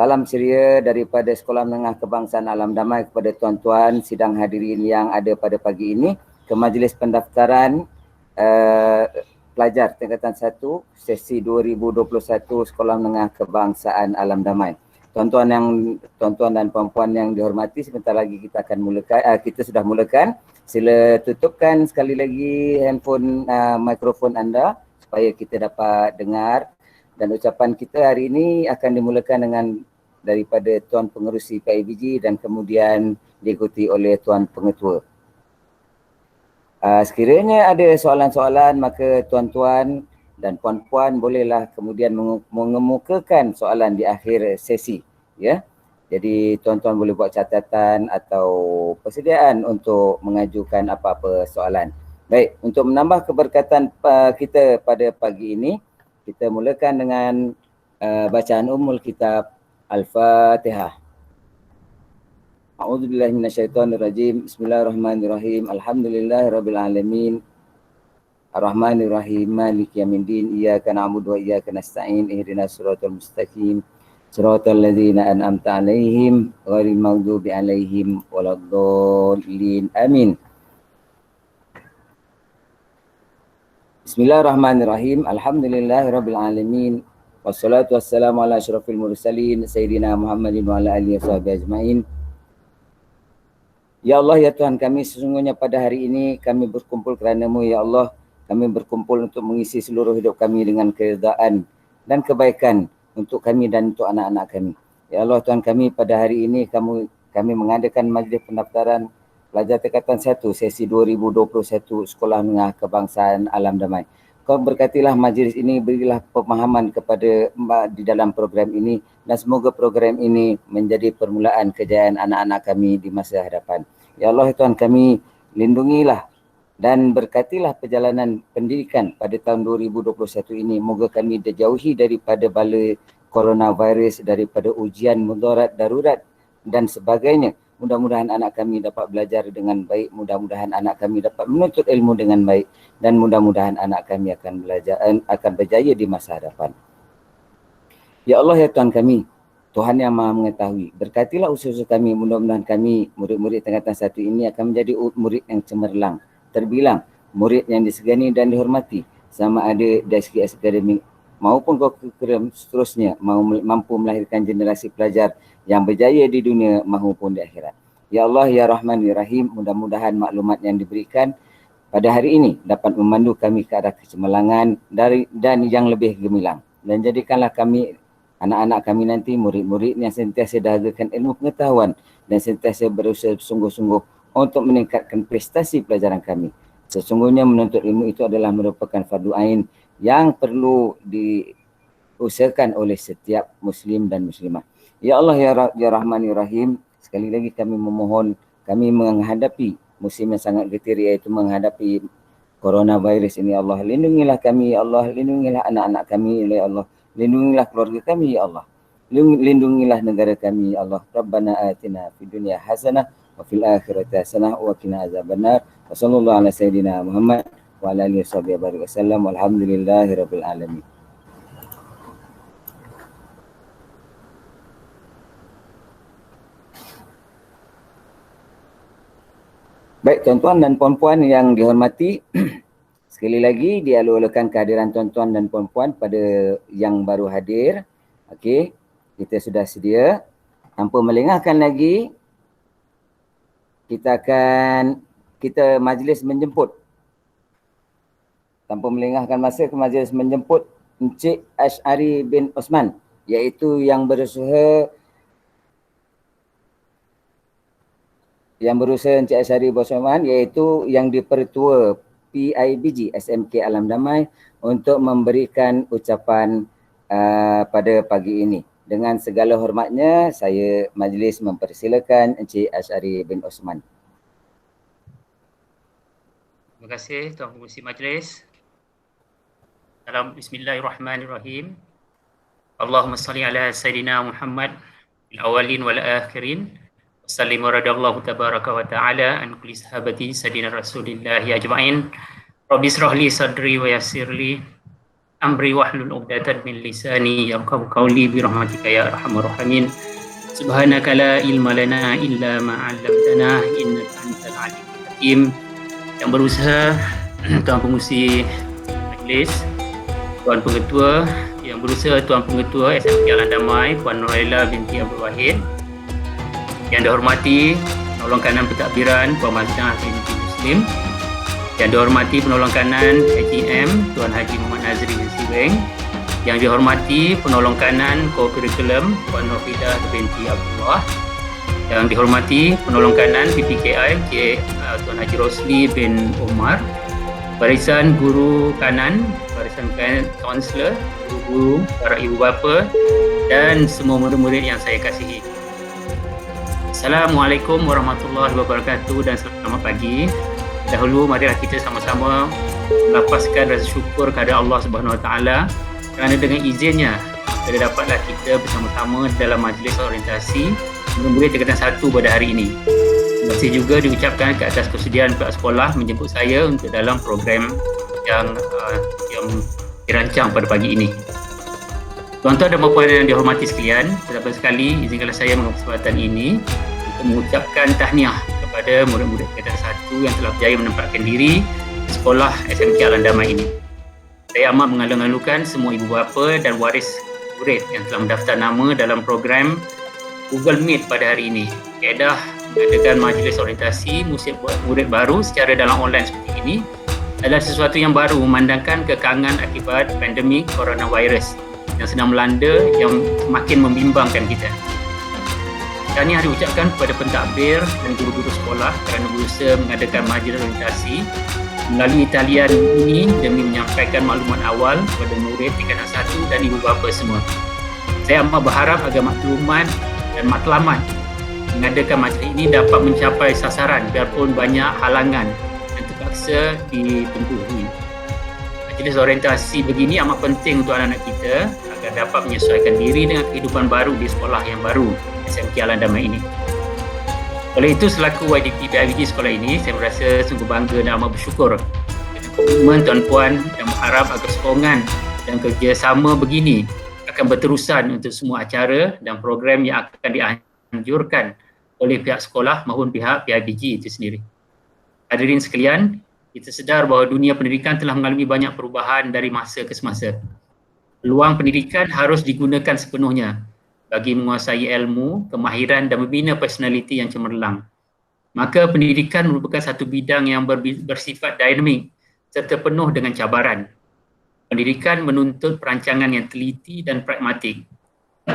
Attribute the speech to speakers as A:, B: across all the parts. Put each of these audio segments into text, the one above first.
A: Salam ceria daripada Sekolah Menengah Kebangsaan Alam Damai kepada tuan-tuan sidang hadirin yang ada pada pagi ini ke majlis pendaftaran pelajar tingkatan 1 sesi 2021 Sekolah Menengah Kebangsaan Alam Damai. Tuan-tuan dan puan-puan yang dihormati, sebentar lagi kita akan mulakan, kita sudah mulakan. Sila tutupkan sekali lagi handphone, mikrofon anda supaya kita dapat dengar. Dan ucapan kita hari ini akan dimulakan dengan daripada Tuan Pengerusi PIBG dan kemudian diikuti oleh Tuan Pengetua. Sekiranya ada soalan-soalan, maka tuan-tuan dan puan-puan bolehlah kemudian mengemukakan soalan di akhir sesi. Ya. Jadi tuan-tuan boleh buat catatan atau persediaan untuk mengajukan apa-apa soalan. Baik, untuk menambah keberkatan kita pada pagi ini, kita mulakan dengan bacaan Ummul Kitab Al-Fatihah. A'udzubillahi minasyaitonirrajim. Bismillahirrahmanirrahim. Alhamdulillahirabbil alamin. Ar-Rahmanirrahim. Maliki yaumiddin. Iyyaka na'budu wa iyyaka nasta'in. Ihdinas siratal mustaqim. Siratal ladzina an'amta 'alaihim ghairil maghdubi 'alaihim waladdallin. Amin. Bismillahirrahmanirrahim. Alhamdulillahirabbil alamin. Wassalatu wassalamu ala asyrafil mursalin sayyidina Muhammadin wa ala alihi washabbihi ajmain. Ya Allah, ya Tuhan kami, sesungguhnya pada hari ini kami berkumpul kerana-Mu, ya Allah. Kami berkumpul untuk mengisi seluruh hidup kami dengan keridaan dan kebaikan untuk kami dan untuk anak-anak kami. Ya Allah Tuhan kami, pada hari ini kami mengadakan majlis pendaftaran pelajar tingkatan 1 sesi 2021 Sekolah Menengah Kebangsaan Alam Damai. Kau berkatilah majlis ini, berilah pemahaman kepada di dalam program ini dan semoga program ini menjadi permulaan kejayaan anak-anak kami di masa hadapan. Ya Allah Tuhan kami, lindungilah dan berkatilah perjalanan pendidikan pada tahun 2021 ini. Moga kami dijauhi daripada bala coronavirus, daripada ujian mudarat, darurat dan sebagainya. Mudah-mudahan anak kami dapat belajar dengan baik, mudah-mudahan anak kami dapat menuntut ilmu dengan baik dan mudah-mudahan anak kami akan berjaya di masa hadapan. Ya Allah, ya Tuhan kami, Tuhan yang Maha Mengetahui, berkatilah usaha kami, mudah-mudahan kami murid-murid tingkatan 1 ini akan menjadi murid yang cemerlang, terbilang, murid yang disegani dan dihormati, sama ada dari segi akademik maupun kurikulum seterusnya, mampu melahirkan generasi pelajar yang berjaya di dunia maupun di akhirat. Ya Allah, ya Rahman, ya Rahim, mudah-mudahan maklumat yang diberikan pada hari ini dapat memandu kami ke arah kecemerlangan dan yang lebih gemilang. Dan jadikanlah kami, anak-anak kami nanti, murid-murid yang sentiasa dahagakan ilmu pengetahuan dan sentiasa berusaha sungguh-sungguh untuk meningkatkan prestasi pelajaran kami. Sesungguhnya menuntut ilmu itu adalah merupakan fardu ain yang perlu diusahakan oleh setiap Muslim dan Muslimah. Ya Allah, ya Rahman, ya Rahim, sekali lagi kami memohon, kami menghadapi musim yang sangat getir, iaitu menghadapi coronavirus ini. Ya Allah, lindungilah kami, ya Allah, lindungilah anak-anak kami, ya Allah, lindungilah keluarga kami, ya Allah, lindungilah negara kami, ya Allah. Rabbana atina fid dunya hasanah wa fil akhirati hasanah wa qina azabannar. Wa sallallahu ala sayyidina Muhammad wa ala alihi wasallam. Walhamdulillahirabbil alamin. Baik tuan-tuan dan puan-puan yang dihormati, sekali lagi dialu-alukan kehadiran tuan-tuan dan puan-puan pada yang baru hadir. Okey, kita sudah sedia. Tanpa melengahkan lagi, kita majlis menjemput. Tanpa melengahkan masa, ke majlis menjemput Encik Ash'ari bin Osman, iaitu yang berusaha Encik Ash'ari bin Osman, iaitu yang dipertua PIBG SMK Alam Damai, untuk memberikan ucapan pada pagi ini. Dengan segala hormatnya, saya majlis mempersilakan Encik Ash'ari bin Osman.
B: Terima kasih Tuan Pengerusi Majlis. Bismillahirrahmanirrahim. Allahumma salli ala Sayyidina Muhammad fil awalin wal akhirin. Wassallim radallahu tabaraka wa ta'ala an kulli sahabati Sayyidina Rasulillah ajma'in. Rabbi israh li sadri wa yassir li amri wahlul 'uqdatam min lisani yafqahu qawli bi rahmatika ya arhamar rahimin. Subhanaka la ilma lana illa ma 'allamtana innaka antal alimul hakim. Yang berusaha Tuan Pengurusi Majlis, Tuan Pengetua, yang berusaha Tuan Pengetua SMK Alam Damai Puan Nuraila binti Abdul Wahid, yang dihormati penolong kanan pentadbiran Puan Malina binti Muslim, yang dihormati penolong kanan HGM Tuan Haji Muhammad Nazri bin Siweng, yang dihormati penolong kanan co-curriculum Puan Nurfidah binti Abdullah, yang dihormati penolong kanan PPKI Tuan Haji Rosli bin Omar, barisan guru kanan, barisan kaunselor, guru-guru, para ibu bapa dan semua murid-murid yang saya kasihi. Assalamualaikum warahmatullahi wabarakatuh dan selamat pagi. Dahulu marilah kita sama-sama melapaskan rasa syukur kepada Allah Subhanahu Wa Taala kerana dengan izinnya kita dapatlah kita bersama-sama dalam majlis orientasi murid-murid tingkatan 1 pada hari ini. Terima kasih juga diucapkan ke atas kesediaan pihak sekolah menjemput saya untuk dalam program yang dirancang pada pagi ini. Tuan-tuan dan puan yang dihormati sekalian, pertama sekali izinkanlah saya mengambil kesempatan ini untuk mengucapkan tahniah kepada murid-murid tingkatan 1 yang telah berjaya menempatkan diri di sekolah SMK Alam Damai ini. Saya amat mengalu-alukan semua ibu bapa dan waris murid yang telah mendaftar nama dalam program Google Meet pada hari ini. Kaedah mengadakan majlis orientasi murid baru secara dalam online seperti ini adalah sesuatu yang baru memandangkan kekangan akibat pandemik coronavirus yang sedang melanda yang semakin membimbangkan kita. Tahniah diucapkan kepada pentadbir dan guru-guru sekolah kerana berusaha mengadakan majlis orientasi melalui talian ini demi menyampaikan maklumat awal kepada murid tingkatan 1 dan ibu bapa semua. Saya amat berharap agar maklumat dan matlamat mengadakan majlis ini dapat mencapai sasaran biarpun banyak halangan yang terpaksa ditempuhi. Majlis orientasi begini amat penting untuk anak-anak kita agar dapat menyesuaikan diri dengan kehidupan baru di sekolah yang baru SMK Alam Damai ini. Oleh itu, selaku YDP PIBG sekolah ini, saya merasa sungguh bangga dan amat bersyukur dengan komitmen tuan-puan dan mengharap agar sokongan dan kerjasama begini akan berterusan untuk semua acara dan program yang akan dianjurkan oleh pihak sekolah maupun pihak PIBG itu sendiri. Hadirin sekalian, kita sedar bahawa dunia pendidikan telah mengalami banyak perubahan dari masa ke semasa. Peluang pendidikan harus digunakan sepenuhnya bagi menguasai ilmu, kemahiran dan membina personaliti yang cemerlang. Maka pendidikan merupakan satu bidang yang bersifat dinamik serta penuh dengan cabaran. Pendidikan menuntut perancangan yang teliti dan pragmatik,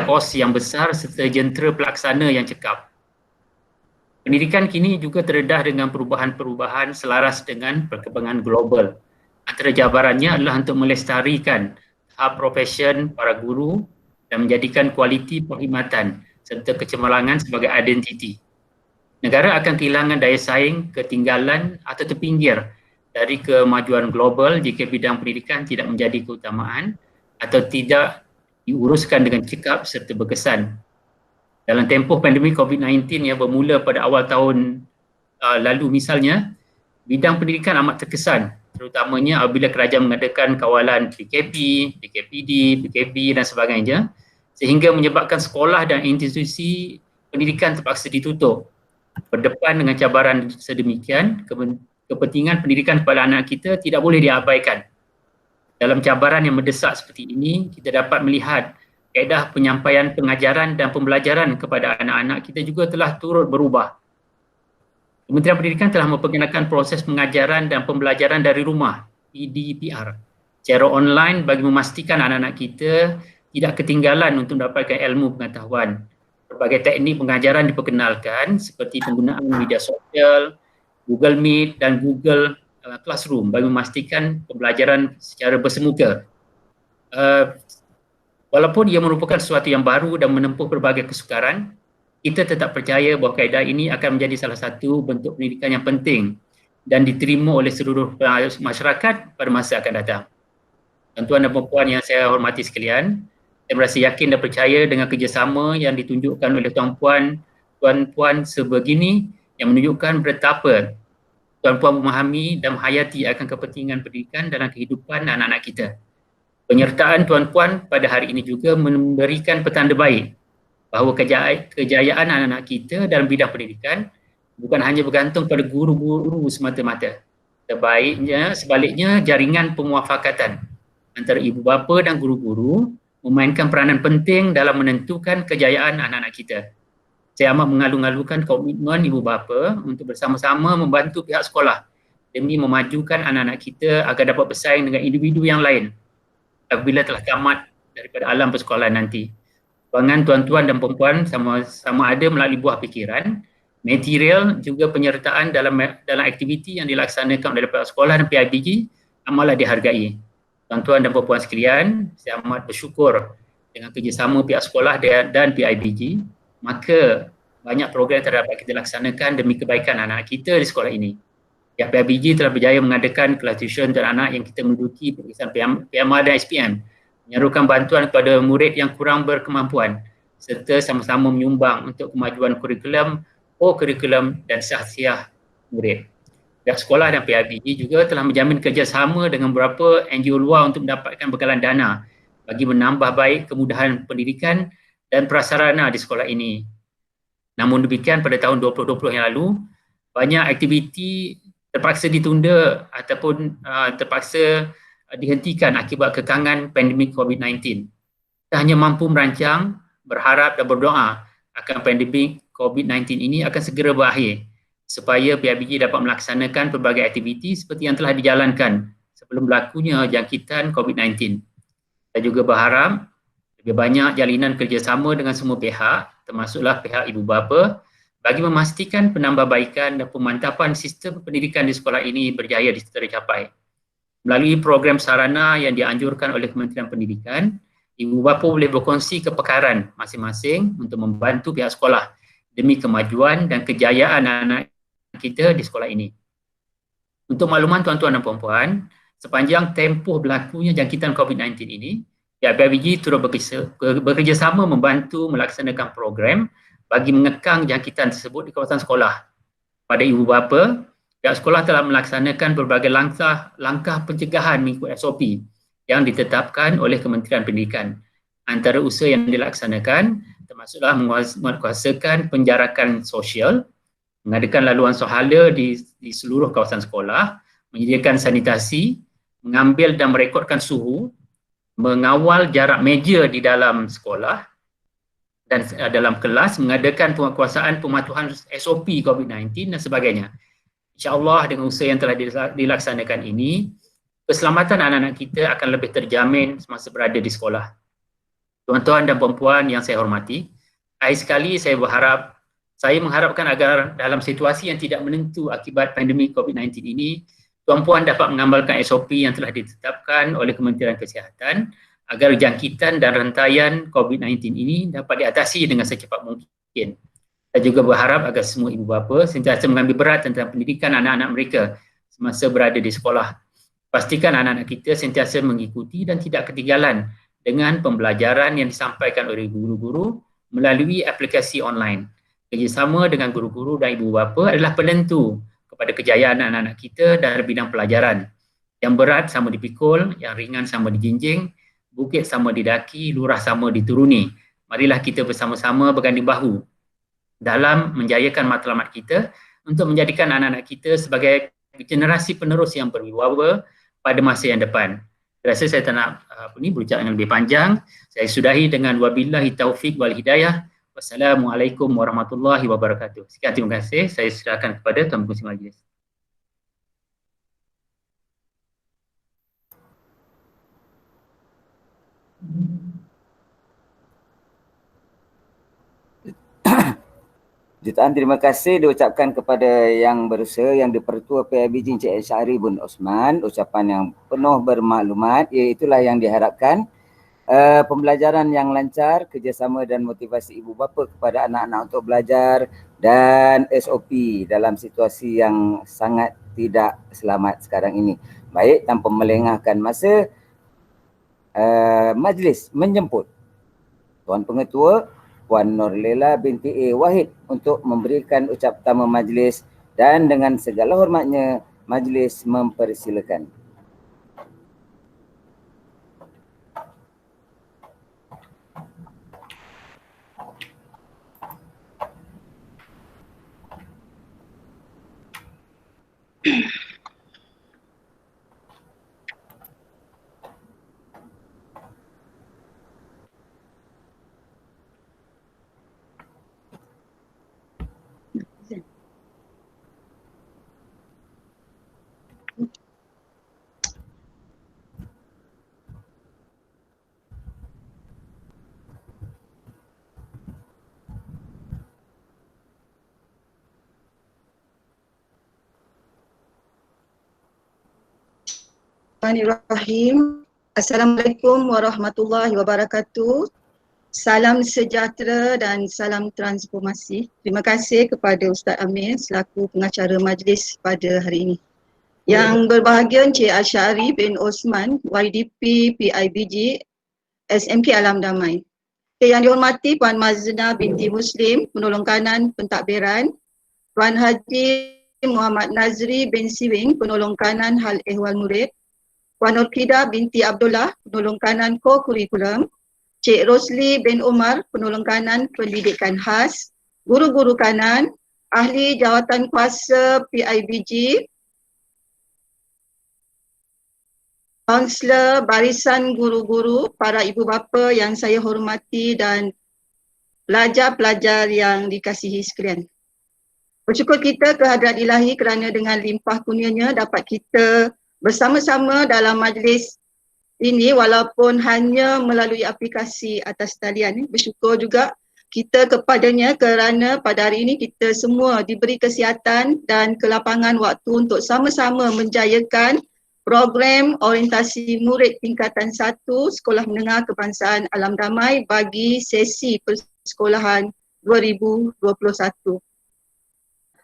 B: kos yang besar serta jentera pelaksana yang cekap. Pendidikan kini juga terdedah dengan perubahan-perubahan selaras dengan perkembangan global. Antara cabarannya adalah untuk melestarikan tahap profesion para guru dan menjadikan kualiti perkhidmatan serta kecemerlangan sebagai identiti. Negara akan kehilangan daya saing, ketinggalan atau terpinggir dari kemajuan global jika bidang pendidikan tidak menjadi keutamaan atau tidak diuruskan dengan cekap serta berkesan. Dalam tempoh pandemik COVID-19 yang bermula pada awal tahun lalu misalnya, bidang pendidikan amat terkesan, terutamanya apabila kerajaan mengadakan kawalan PKP, PKPD, PKB dan sebagainya, sehingga menyebabkan sekolah dan institusi pendidikan terpaksa ditutup. Berdepan dengan cabaran sedemikian, kepentingan pendidikan kepada anak kita tidak boleh diabaikan. Dalam cabaran yang mendesak seperti ini, kita dapat melihat kaedah penyampaian pengajaran dan pembelajaran kepada anak-anak kita juga telah turut berubah. Kementerian Pendidikan telah memperkenalkan proses pengajaran dan pembelajaran dari rumah, PDPR, secara online bagi memastikan anak-anak kita tidak ketinggalan untuk mendapatkan ilmu pengetahuan. Berbagai teknik pengajaran diperkenalkan seperti penggunaan media sosial, Google Meet dan Google Classroom bagi memastikan pembelajaran secara bersemuka. Walaupun ia merupakan sesuatu yang baru dan menempuh berbagai kesukaran, kita tetap percaya bahawa kaedah ini akan menjadi salah satu bentuk pendidikan yang penting dan diterima oleh seluruh masyarakat pada masa akan datang. Tuan-tuan dan puan yang saya hormati sekalian, saya merasa yakin dan percaya dengan kerjasama yang ditunjukkan oleh tuan-puan sebegini yang menunjukkan betapa tuan-puan memahami dan menghayati akan kepentingan pendidikan dalam kehidupan anak-anak kita. Penyertaan tuan-puan pada hari ini juga memberikan petanda baik bahawa kejayaan anak-anak kita dalam bidang pendidikan bukan hanya bergantung pada guru-guru semata-mata. Sebaliknya jaringan pemuafakatan antara ibu bapa dan guru-guru memainkan peranan penting dalam menentukan kejayaan anak-anak kita. Saya amat mengalu-alukan komitmen ibu bapa untuk bersama-sama membantu pihak sekolah demi memajukan anak-anak kita agar dapat bersaing dengan individu yang lain apabila telah tamat daripada alam persekolahan nanti. Sumbangan tuan-tuan dan perempuan sama ada melalui buah fikiran, material juga penyertaan dalam aktiviti yang dilaksanakan oleh pihak sekolah dan PIBG amatlah dihargai. Tuan-tuan dan perempuan sekalian, saya amat bersyukur dengan kerjasama pihak sekolah dan PIBG, maka banyak program yang dapat kita laksanakan demi kebaikan anak kita di sekolah ini. Pihak PIBG telah berjaya mengadakan kelas tuition untuk anak yang kita menduduki peperiksaan PMR dan SPM, menyerukan bantuan kepada murid yang kurang berkemampuan serta sama-sama menyumbang untuk kemajuan kurikulum, kurikulum dan sahsiah murid. Pihak sekolah dan PIBG juga telah menjamin kerjasama dengan beberapa NGO luar untuk mendapatkan bekalan dana bagi menambah baik kemudahan pendidikan dan prasarana di sekolah ini. Namun demikian, pada tahun 2020 yang lalu, banyak aktiviti terpaksa ditunda ataupun terpaksa dihentikan akibat kekangan pandemik COVID-19. Kita hanya mampu merancang, berharap dan berdoa akan pandemik COVID-19 ini akan segera berakhir supaya PIBG dapat melaksanakan pelbagai aktiviti seperti yang telah dijalankan sebelum berlakunya jangkitan COVID-19. Saya juga berharap lebih banyak jalinan kerjasama dengan semua pihak, termasuklah pihak ibu bapa, bagi memastikan penambahbaikan dan pemantapan sistem pendidikan di sekolah ini berjaya tercapai. Melalui program sarana yang dianjurkan oleh Kementerian Pendidikan, ibu bapa boleh berkongsi kepakaran masing-masing untuk membantu pihak sekolah demi kemajuan dan kejayaan anak kita di sekolah ini. Untuk makluman tuan-tuan dan puan-puan, sepanjang tempoh berlakunya jangkitan COVID-19 ini, pihak PIBG turut bekerjasama membantu melaksanakan program bagi mengekang jangkitan tersebut di kawasan sekolah. Pada ibu bapa, pihak sekolah telah melaksanakan berbagai langkah pencegahan mengikut SOP yang ditetapkan oleh Kementerian Pendidikan. Antara usaha yang dilaksanakan termasuklah menguasakan penjarakan sosial, mengadakan laluan sohala di seluruh kawasan sekolah, menyediakan sanitasi, mengambil dan merekodkan suhu, mengawal jarak meja di dalam sekolah dan dalam kelas, mengadakan penguasaan pematuhan SOP COVID-19 dan sebagainya. InsyaAllah dengan usaha yang telah dilaksanakan ini, keselamatan anak-anak kita akan lebih terjamin semasa berada di sekolah. Tuan-tuan dan puan-puan yang saya hormati, akhir sekali saya mengharapkan agar dalam situasi yang tidak menentu akibat pandemik COVID-19 ini, tuan-puan dapat mengamalkan SOP yang telah ditetapkan oleh Kementerian Kesihatan agar jangkitan dan rantaian COVID-19 ini dapat diatasi dengan secepat mungkin. Saya juga berharap agar semua ibu bapa sentiasa mengambil berat tentang pendidikan anak-anak mereka semasa berada di sekolah. Pastikan anak-anak kita sentiasa mengikuti dan tidak ketinggalan dengan pembelajaran yang disampaikan oleh guru-guru melalui aplikasi online. Kerjasama dengan guru-guru dan ibu bapa adalah penentu kepada kejayaan anak-anak kita dalam bidang pelajaran. Yang berat sama dipikul, yang ringan sama dijinjing, bukit sama didaki, lurah sama dituruni. Marilah kita bersama-sama berganding bahu dalam menjayakan matlamat kita untuk menjadikan anak-anak kita sebagai generasi penerus yang berwibawa pada masa yang depan. Saya rasa saya tak nak berucap yang lebih panjang. Saya sudahi dengan wabillahi taufiq wal hidayah. Wassalamualaikum warahmatullahi wabarakatuh. Sekian, terima kasih. Saya serahkan kepada Tuan Pengerusi Majlis.
A: Jutaan terima kasih diucapkan kepada yang berusaha, yang di-Pertua PIBG Encik Syahri bin Osman. Ucapan yang penuh bermaklumat, iaitulah yang diharapkan. Pembelajaran yang lancar, kerjasama dan motivasi ibu bapa kepada anak-anak untuk belajar dan SOP dalam situasi yang sangat tidak selamat sekarang ini. Baik, tanpa melengahkan masa, majlis menjemput Tuan Pengetua Puan Nurlela binti A. Wahid untuk memberikan ucap pertama majlis, dan dengan segala hormatnya majlis mempersilakan.
C: Bismillahirrahmanirrahim. Assalamualaikum warahmatullahi wabarakatuh. Salam sejahtera dan salam transformasi. Terima kasih kepada Ustaz Amir selaku pengacara majlis pada hari ini. Yang berbahagia Encik Asyari bin Osman, YDP PIBG SMK Alam Damai. Yang dihormati Puan Mazna binti Muslim, penolong kanan pentadbiran, Tuan Haji Muhammad Nazri bin Siwing, penolong kanan hal ehwal murid, Puan Nurkida binti Abdullah, penolong kanan ko-kurikulum, Cik Rosli bin Umar, penolong kanan pendidikan khas, guru-guru kanan, ahli jawatan kuasa PIBG, kaunselor, barisan guru-guru, para ibu bapa yang saya hormati dan pelajar-pelajar yang dikasihi sekalian. Bersyukur kita kehadrat ilahi kerana dengan limpah kurnianya dapat kita bersama-sama dalam majlis ini walaupun hanya melalui aplikasi atas talian. Bersyukur juga kita kepadanya kerana pada hari ini kita semua diberi kesihatan dan kelapangan waktu untuk sama-sama menjayakan program orientasi murid tingkatan 1 Sekolah Menengah Kebangsaan Alam Damai bagi sesi persekolahan 2021.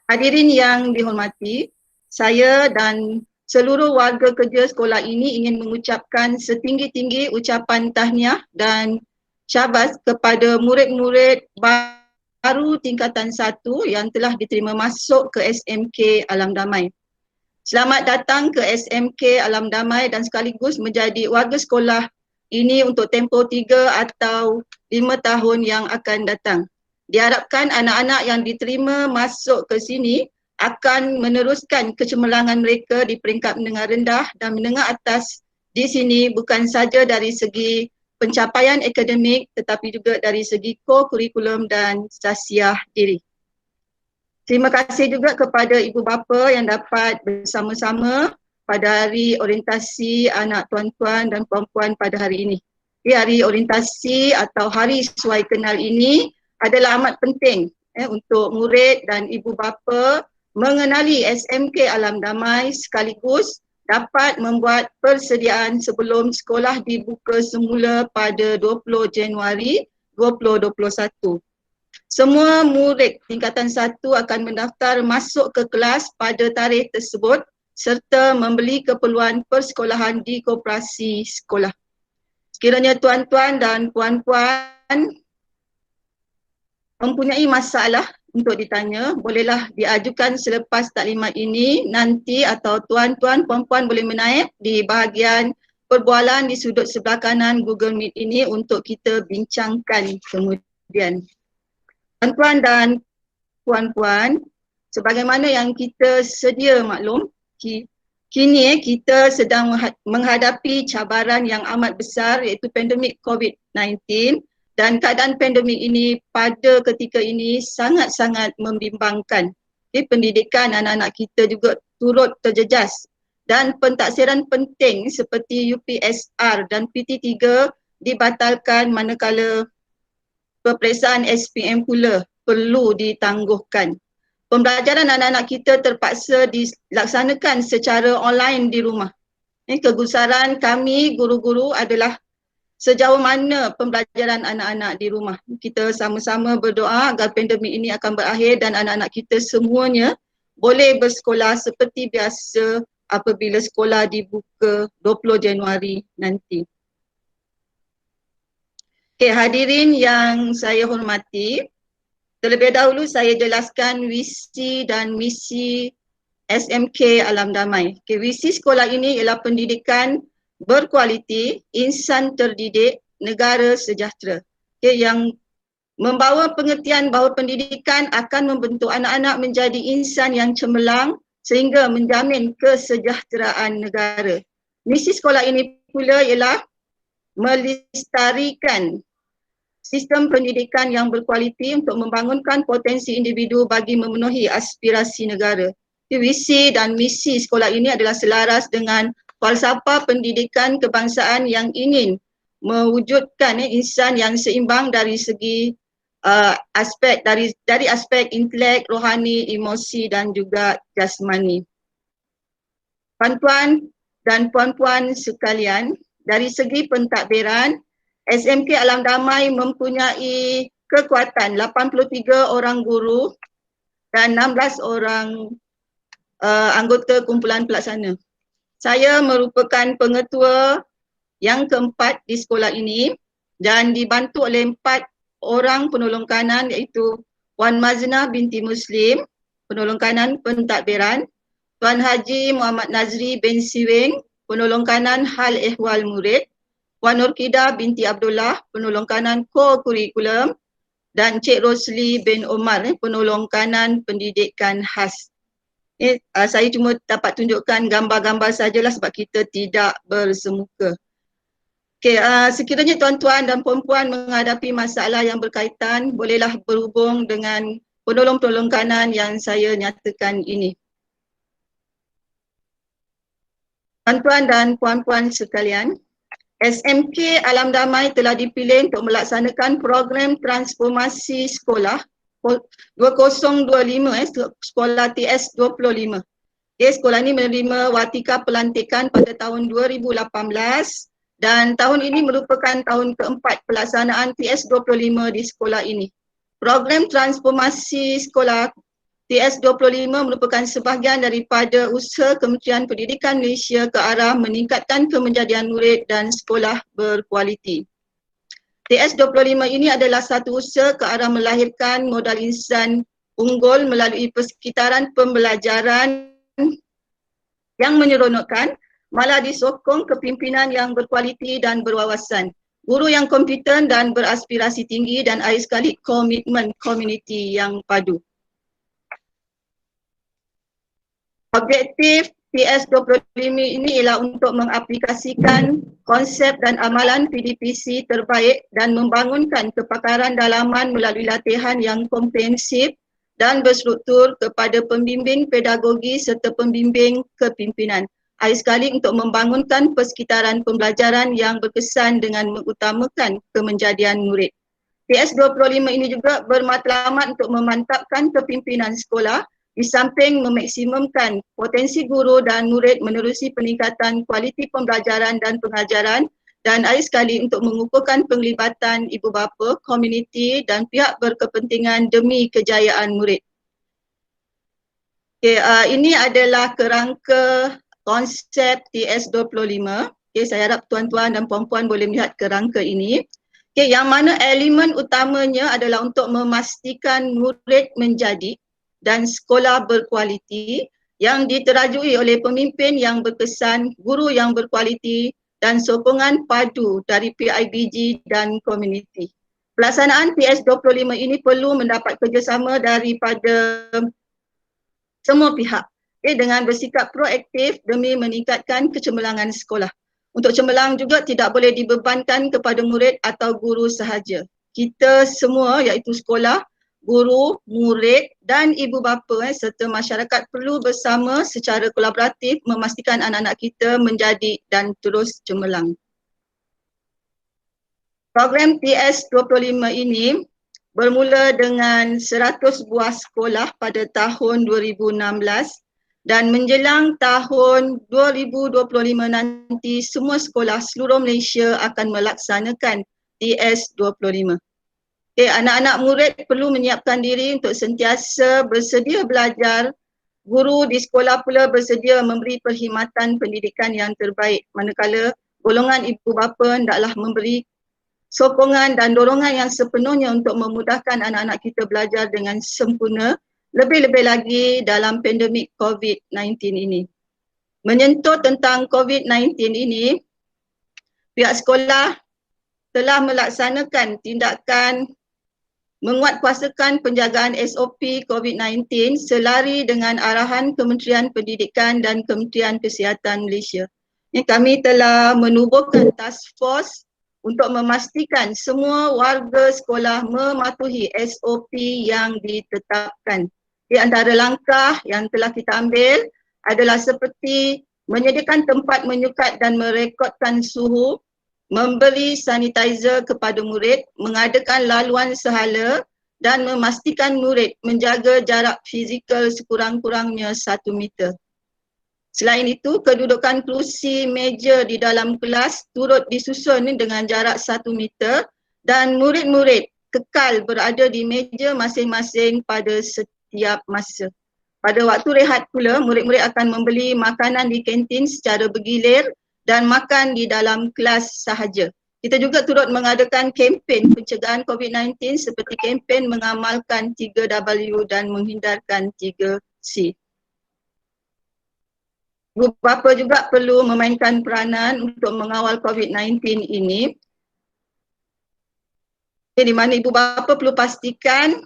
C: Hadirin yang dihormati, saya dan seluruh warga kerja sekolah ini ingin mengucapkan setinggi-tinggi ucapan tahniah dan syabas kepada murid-murid baru tingkatan 1 yang telah diterima masuk ke SMK Alam Damai. Selamat datang ke SMK Alam Damai dan sekaligus menjadi warga sekolah ini untuk tempoh 3 atau 5 tahun yang akan datang. Diharapkan anak-anak yang diterima masuk ke sini akan meneruskan kecemerlangan mereka di peringkat menengah rendah dan menengah atas di sini bukan saja dari segi pencapaian akademik tetapi juga dari segi ko-kurikulum dan sasiah diri. Terima kasih juga kepada ibu bapa yang dapat bersama-sama pada hari orientasi anak tuan-tuan dan puan-puan pada hari ini. Hari orientasi atau hari sesuai kenal ini adalah amat penting untuk murid dan ibu bapa mengenali SMK Alam Damai sekaligus dapat membuat persediaan sebelum sekolah dibuka semula pada 20 Januari 2021. Semua murid tingkatan 1 akan mendaftar masuk ke kelas pada tarikh tersebut serta membeli keperluan persekolahan di koperasi sekolah. Sekiranya tuan-tuan dan puan-puan mempunyai masalah untuk ditanya, bolehlah diajukan selepas taklimat ini nanti atau tuan-tuan puan-puan boleh menaik di bahagian perbualan di sudut sebelah kanan Google Meet ini untuk kita bincangkan kemudian. Tuan-tuan dan puan-puan, sebagaimana yang kita sedia maklum, kini kita sedang menghadapi cabaran yang amat besar iaitu pandemik COVID-19. Dan keadaan pandemik ini pada ketika ini sangat-sangat membimbangkan. Pendidikan anak-anak kita juga turut terjejas dan pentaksiran penting seperti UPSR dan PT3 dibatalkan manakala peperiksaan SPM pula perlu ditangguhkan. Pembelajaran anak-anak kita terpaksa dilaksanakan secara online di rumah. Kegusaran kami guru-guru adalah sejauh mana pembelajaran anak-anak di rumah. Kita sama-sama berdoa agar pandemik ini akan berakhir dan anak-anak kita semuanya boleh bersekolah seperti biasa apabila sekolah dibuka 20 Januari nanti. Hadirin yang saya hormati, terlebih dahulu saya jelaskan visi dan misi SMK Alam Damai. Visi sekolah ini ialah pendidikan berkualiti, insan terdidik, negara sejahtera. Yang membawa pengertian bahawa pendidikan akan membentuk anak-anak menjadi insan yang cemerlang sehingga menjamin kesejahteraan negara. Misi sekolah ini pula ialah melestarikan sistem pendidikan yang berkualiti untuk membangunkan potensi individu bagi memenuhi aspirasi negara. Visi dan misi sekolah ini adalah selaras dengan falsafah pendidikan kebangsaan yang ingin mewujudkan insan yang seimbang dari segi aspek dari aspek intelek, rohani, emosi dan juga jasmani. Tuan-tuan dan puan-puan sekalian, dari segi pentadbiran, SMK Alam Damai mempunyai kekuatan 83 orang guru dan 16 orang anggota kumpulan pelaksana. Saya merupakan pengetua yang keempat di sekolah ini dan dibantu oleh 4 orang penolong kanan, iaitu Puan Maznah binti Muslim, penolong kanan pentadbiran, Tuan Haji Muhammad Nazri bin Siwing, penolong kanan hal ehwal murid, Puan Nurkidah binti Abdullah, penolong kanan ko-kurikulum, dan Cik Rosli bin Omar, penolong kanan pendidikan khas. Saya cuma dapat tunjukkan gambar-gambar sajalah sebab kita tidak bersemuka. Sekiranya tuan-tuan dan puan-puan menghadapi masalah yang berkaitan, bolehlah berhubung dengan penolong-penolong kanan yang saya nyatakan ini. Tuan-tuan dan puan-puan sekalian, SMK Alam Damai telah dipilih untuk melaksanakan program transformasi sekolah 2025, sekolah TS 25. Sekolah ini menerima watika pelantikan pada tahun 2018 dan tahun ini merupakan tahun keempat pelaksanaan TS 25 di sekolah ini. Program transformasi sekolah TS 25 merupakan sebahagian daripada usaha Kementerian Pendidikan Malaysia ke arah meningkatkan kemenjadian murid dan sekolah berkualiti. TS 25 ini adalah satu usaha ke arah melahirkan modal insan unggul melalui persekitaran pembelajaran yang menyeronokkan, malah disokong kepimpinan yang berkualiti dan berwawasan, guru yang kompeten dan beraspirasi tinggi, dan akhir sekali komitmen komuniti yang padu. Objektif TS 25 ini ialah untuk mengaplikasikan konsep dan amalan PDPC terbaik dan membangunkan kepakaran dalaman melalui latihan yang komprehensif dan berstruktur kepada pembimbing pedagogi serta pembimbing kepimpinan. Akhir sekali untuk membangunkan persekitaran pembelajaran yang berkesan dengan mengutamakan kemenjadian murid. TS 25 ini juga bermatlamat untuk memantapkan kepimpinan sekolah di samping memaksimumkan potensi guru dan murid menerusi peningkatan kualiti pembelajaran dan pengajaran, dan akhir sekali untuk mengukuhkan penglibatan ibu bapa, komuniti dan pihak berkepentingan demi kejayaan murid. Ini adalah kerangka konsep TS 25. Saya harap tuan-tuan dan puan-puan boleh melihat kerangka ini. Yang mana elemen utamanya adalah untuk memastikan murid menjadi dan sekolah berkualiti yang diterajui oleh pemimpin yang berkesan, guru yang berkualiti dan sokongan padu dari PIBG dan komuniti. Pelaksanaan TS 25 ini perlu mendapat kerjasama daripada semua pihak dengan bersikap proaktif demi meningkatkan kecemerlangan sekolah. Untuk cemerlang juga tidak boleh dibebankan kepada murid atau guru sahaja. Kita semua iaitu sekolah, guru, murid dan ibu bapa serta masyarakat perlu bersama secara kolaboratif memastikan anak-anak kita menjadi dan terus cemerlang. Program TS 25 ini bermula dengan 100 buah sekolah pada tahun 2016 dan menjelang tahun 2025 nanti semua sekolah seluruh Malaysia akan melaksanakan TS 25. Anak-anak murid perlu menyiapkan diri untuk sentiasa bersedia belajar. Guru di sekolah pula bersedia memberi perkhidmatan pendidikan yang terbaik, manakala golongan ibu bapa hendaklah memberi sokongan dan dorongan yang sepenuhnya untuk memudahkan anak-anak kita belajar dengan sempurna, lebih-lebih lagi dalam pandemik COVID-19 ini. Menyentuh tentang COVID-19 ini, pihak sekolah telah melaksanakan tindakan menguatkuasakan penjagaan SOP COVID-19 selari dengan arahan Kementerian Pendidikan dan Kementerian Kesihatan Malaysia. Kami telah menubuhkan task force untuk memastikan semua warga sekolah mematuhi SOP yang ditetapkan. Di antara langkah yang telah kita ambil adalah seperti menyediakan tempat menyukat dan merekodkan suhu, memberi sanitizer kepada murid, mengadakan laluan sehala dan memastikan murid menjaga jarak fizikal sekurang-kurangnya 1 meter. Selain itu, kedudukan kerusi meja di dalam kelas turut disusun dengan jarak 1 meter dan murid-murid kekal berada di meja masing-masing pada setiap masa. Pada waktu rehat pula, murid-murid akan membeli makanan di kantin secara bergilir dan makan di dalam kelas sahaja. Kita juga turut mengadakan kempen pencegahan COVID-19 seperti kempen mengamalkan 3W dan menghindarkan 3C. Ibu bapa juga perlu memainkan peranan untuk mengawal COVID-19 ini. Di mana ibu bapa perlu pastikan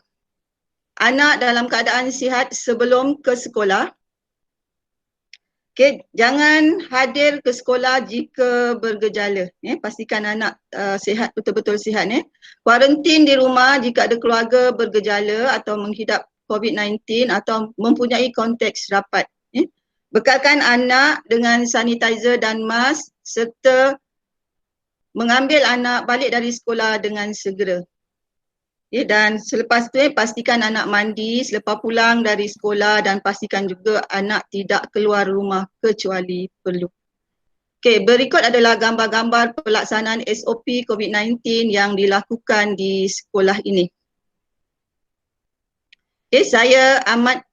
C: anak dalam keadaan sihat sebelum ke sekolah. Okay, jangan hadir ke sekolah jika bergejala. Pastikan anak sihat, betul-betul sihat. Kuarantin di rumah jika ada keluarga bergejala atau menghidap COVID-19 atau mempunyai konteks rapat. Bekalkan anak dengan sanitizer dan mask serta mengambil anak balik dari sekolah dengan segera. Dan selepas tu pastikan anak mandi selepas pulang dari sekolah dan pastikan juga anak tidak keluar rumah kecuali perlu. Okey, berikut adalah gambar-gambar pelaksanaan SOP COVID-19 yang dilakukan di sekolah ini. Okey, saya amat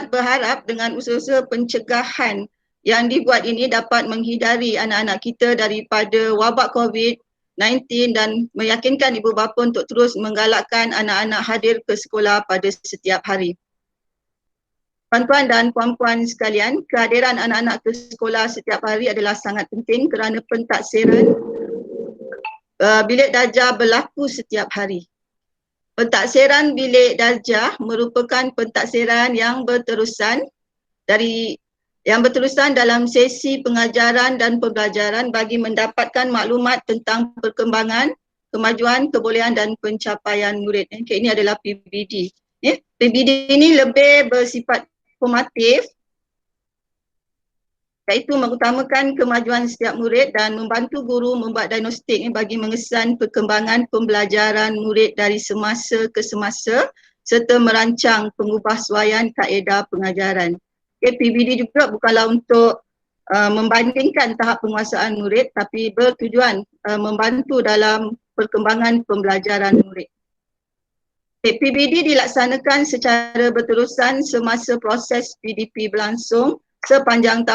C: berharap dengan usaha-usaha pencegahan yang dibuat ini dapat menghindari anak-anak kita daripada wabak COVID-19 dan meyakinkan ibu bapa untuk terus menggalakkan anak-anak hadir ke sekolah pada setiap hari. Tuan-tuan dan puan-puan sekalian, kehadiran anak-anak ke sekolah setiap hari adalah sangat penting kerana pentaksiran bilik darjah berlaku setiap hari. Pentaksiran bilik darjah merupakan pentaksiran yang berterusan dalam sesi pengajaran dan pembelajaran bagi mendapatkan maklumat tentang perkembangan, kemajuan, kebolehan dan pencapaian murid. Ini adalah PBD. PBD ini lebih bersifat formatif, iaitu mengutamakan kemajuan setiap murid dan membantu guru membuat diagnostik bagi mengesan perkembangan pembelajaran murid dari semasa ke semasa serta merancang pengubahsuaian kaedah pengajaran. PBD juga bukanlah untuk membandingkan tahap penguasaan murid tapi bertujuan membantu dalam perkembangan pembelajaran murid. PBD dilaksanakan secara berterusan semasa proses PDP berlangsung sepanjang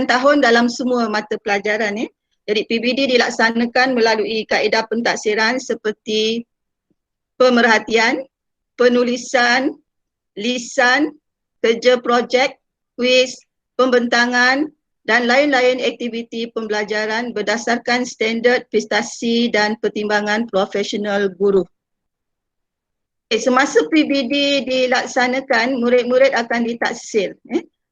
C: tahun dalam semua mata pelajaran. Jadi PBD dilaksanakan melalui kaedah pentaksiran seperti pemerhatian, penulisan, lisan, kerja projek, kuis, pembentangan dan lain-lain aktiviti pembelajaran berdasarkan standard prestasi dan pertimbangan profesional guru. Semasa PBD dilaksanakan, murid-murid akan ditaksir.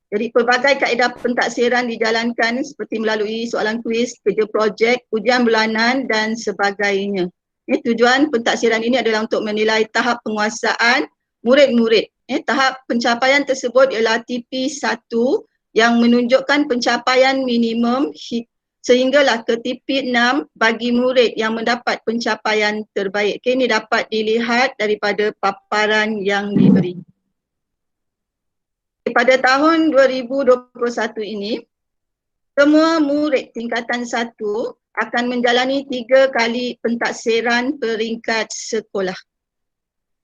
C: Jadi pelbagai kaedah pentaksiran dijalankan seperti melalui soalan kuis, kerja projek, ujian bulanan dan sebagainya. Tujuan pentaksiran ini adalah untuk menilai tahap penguasaan murid-murid. Tahap pencapaian tersebut ialah TP1 yang menunjukkan pencapaian minimum sehinggalah ke TP6 bagi murid yang mendapat pencapaian terbaik. Ini dapat dilihat daripada paparan yang diberi. Pada tahun 2021 ini, semua murid tingkatan 1 akan menjalani 3 kali pentaksiran peringkat sekolah.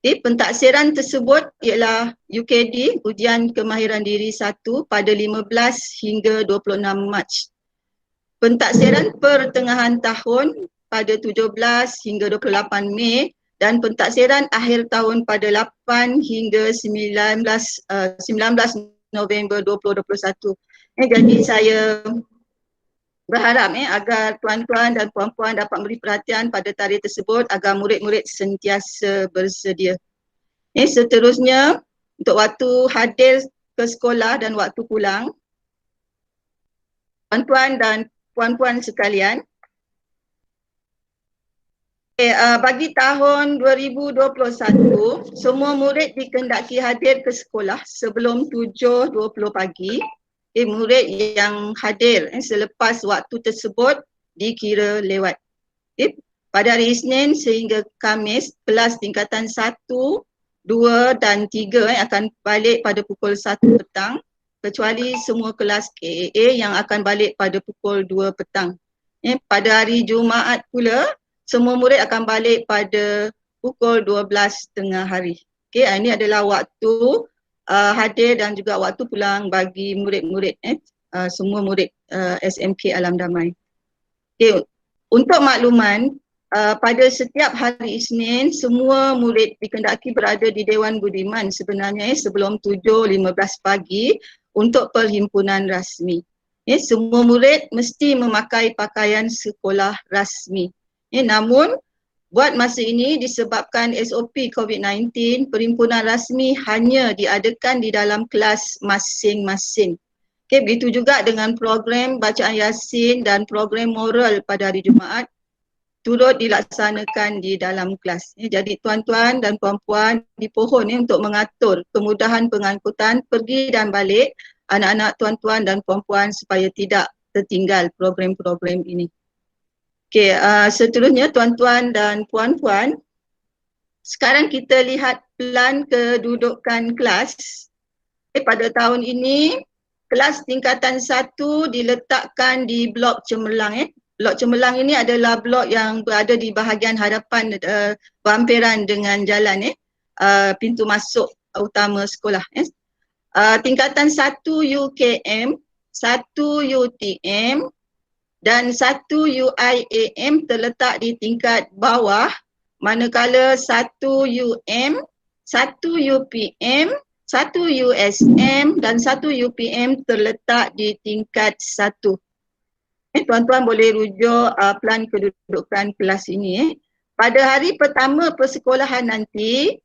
C: Pentaksiran tersebut ialah UKD, Ujian Kemahiran Diri 1 pada 15 hingga 26 Mac. Pentaksiran pertengahan tahun pada 17 hingga 28 Mei dan pentaksiran akhir tahun pada 8 hingga 19 November 2021. Jadi saya berharap agar tuan-tuan dan puan-puan dapat memberi perhatian pada tarikh tersebut agar murid-murid sentiasa bersedia. Seterusnya, untuk waktu hadir ke sekolah dan waktu pulang, tuan-tuan dan puan-puan sekalian, bagi tahun 2021, semua murid dikehendaki hadir ke sekolah sebelum 7.20 pagi. Murid yang hadir selepas waktu tersebut dikira lewat. Pada hari Isnin sehingga Khamis, kelas tingkatan 1, 2 dan 3 akan balik pada pukul 1 petang. kecuali semua kelas KAA yang akan balik pada pukul 2 petang. Pada hari Jumaat pula, semua murid akan balik pada pukul 12 tengah hari. Ini adalah waktu hadir dan juga waktu pulang bagi murid-murid, semua murid SMK Alam Damai. Untuk makluman, pada setiap hari Isnin, semua murid dikendaki berada di Dewan Budiman sebenarnya sebelum 7.15 pagi untuk perhimpunan rasmi. Semua murid mesti memakai pakaian sekolah rasmi. Namun, buat masa ini disebabkan SOP COVID-19, perhimpunan rasmi hanya diadakan di dalam kelas masing-masing. Begitu juga dengan program bacaan Yasin dan program moral pada hari Jumaat turut dilaksanakan di dalam kelas. Jadi tuan-tuan dan puan-puan dipohon untuk mengatur kemudahan pengangkutan pergi dan balik anak-anak tuan-tuan dan puan-puan supaya tidak tertinggal program-program ini. Seterusnya tuan-tuan dan puan-puan, sekarang kita lihat plan kedudukan kelas. Pada tahun ini, kelas tingkatan 1 diletakkan di blok Cemerlang. Blok Cemerlang ini adalah blok yang berada di bahagian hadapan berhampiran dengan jalan pintu masuk utama sekolah. Tingkatan 1 UKM, 1 UTM dan 1 UIAM terletak di tingkat bawah, manakala 1 UM, 1 UPM, 1 USM dan 1 UPM terletak di tingkat 1. Tuan-tuan boleh rujuk plan kedudukan kelas ini. Pada hari pertama persekolahan nanti,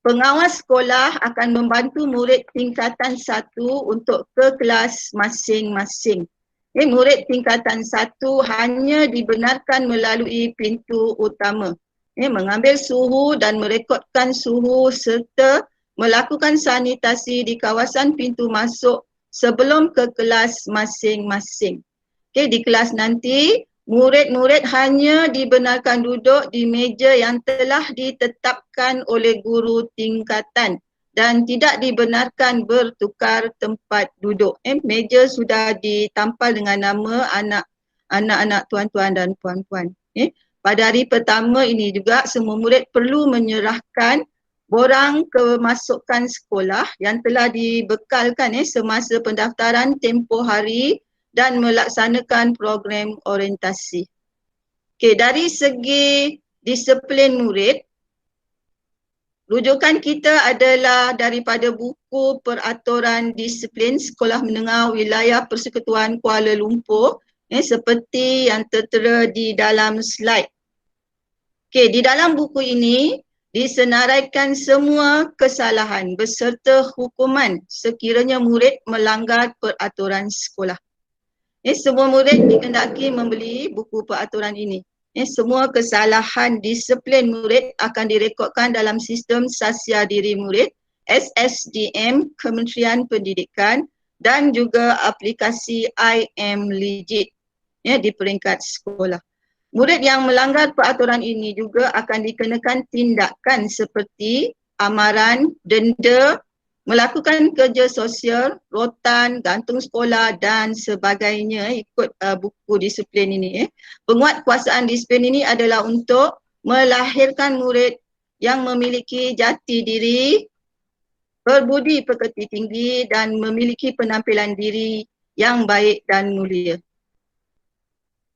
C: pengawas sekolah akan membantu murid tingkatan 1 untuk ke kelas masing-masing. Murid tingkatan 1 hanya dibenarkan melalui pintu utama. Mengambil suhu dan merekodkan suhu serta melakukan sanitasi di kawasan pintu masuk sebelum ke kelas masing-masing. Di kelas nanti, murid-murid hanya dibenarkan duduk di meja yang telah ditetapkan oleh guru tingkatan dan tidak dibenarkan bertukar tempat duduk. Meja sudah ditampal dengan nama anak-anak tuan-tuan dan puan-puan. Pada hari pertama ini juga semua murid perlu menyerahkan borang kemasukan sekolah yang telah dibekalkan semasa pendaftaran tempoh hari dan melaksanakan program orientasi. Dari segi disiplin murid, rujukan kita adalah daripada buku peraturan disiplin Sekolah Menengah Wilayah Persekutuan Kuala Lumpur seperti yang tertera di dalam slide. Di dalam buku ini disenaraikan semua kesalahan beserta hukuman sekiranya murid melanggar peraturan sekolah. Semua murid dikendaki membeli buku peraturan ini. Semua kesalahan disiplin murid akan direkodkan dalam sistem Sasia Diri Murid SSDM Kementerian Pendidikan dan juga aplikasi IM-Legit di peringkat sekolah. Murid yang melanggar peraturan ini juga akan dikenakan tindakan seperti amaran, denda, melakukan kerja sosial, rotan, gantung sekolah dan sebagainya ikut buku disiplin ini. Penguatkuasaan disiplin ini adalah untuk melahirkan murid yang memiliki jati diri, berbudi pekerti tinggi dan memiliki penampilan diri yang baik dan mulia.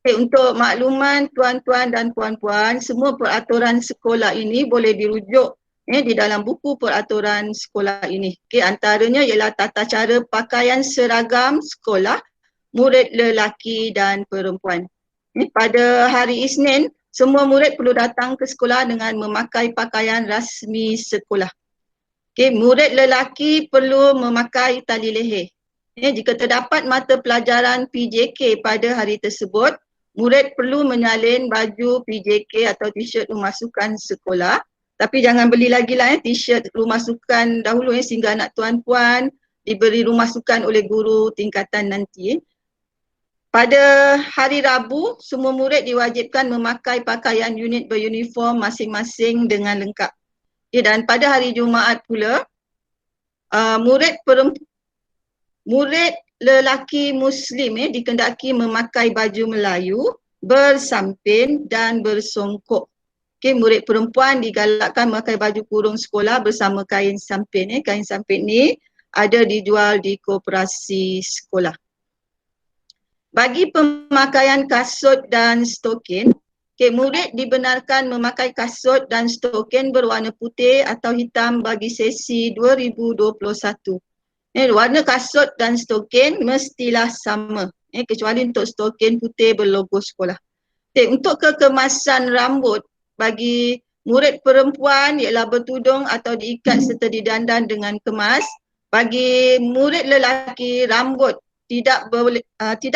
C: Untuk makluman tuan-tuan dan puan-puan, semua peraturan sekolah ini boleh dirujuk di dalam buku peraturan sekolah ini. Antaranya ialah tata cara pakaian seragam sekolah murid lelaki dan perempuan. Pada hari Isnin, semua murid perlu datang ke sekolah dengan memakai pakaian rasmi sekolah. Murid lelaki perlu memakai tali leher. Jika terdapat mata pelajaran PJK pada hari tersebut, murid perlu menyalin baju PJK atau t-shirt rumah sukan sekolah. Tapi jangan beli lagi lah t-shirt rumah sukan dahulu sehingga anak tuan-puan diberi rumah sukan oleh guru tingkatan nanti. Pada hari Rabu, semua murid diwajibkan memakai pakaian unit beruniform masing-masing dengan lengkap. Dan pada hari Jumaat pula, murid lelaki Muslim dikendaki memakai baju Melayu, bersampin dan bersongkok. Okey, murid perempuan digalakkan memakai baju kurung sekolah bersama kain sampin. Kain sampin ni ada dijual di koperasi sekolah. Bagi pemakaian kasut dan stokin, murid dibenarkan memakai kasut dan stokin berwarna putih atau hitam bagi sesi 2021. Warna kasut dan stokin mestilah sama, kecuali untuk stokin putih berlogo sekolah. Untuk kekemasan rambut bagi murid perempuan ialah bertudung atau diikat serta didandan dengan kemas. Bagi murid lelaki, rambut tidak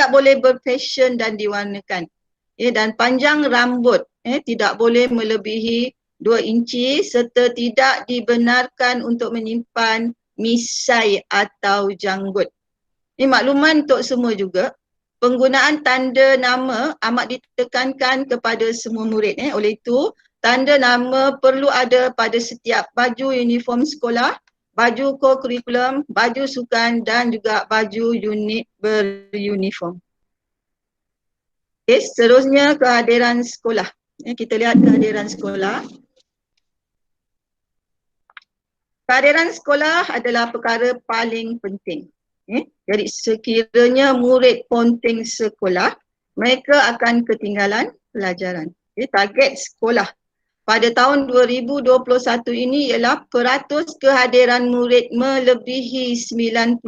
C: boleh berfashion dan diwarnakan. Dan panjang rambut tidak boleh melebihi 2 inci serta tidak dibenarkan untuk menyimpan misai atau janggut. Ini makluman untuk semua juga. Penggunaan tanda nama amat ditekankan kepada semua murid. Oleh itu, tanda nama perlu ada pada setiap baju uniform sekolah, baju co-curriculum, baju sukan dan juga baju unit beruniform. Okay, seterusnya kehadiran sekolah. Kita lihat kehadiran sekolah. Kehadiran sekolah adalah perkara paling penting. Jadi sekiranya murid ponting sekolah, mereka akan ketinggalan pelajaran. Target sekolah pada tahun 2021 ini ialah peratus kehadiran murid melebihi 95%.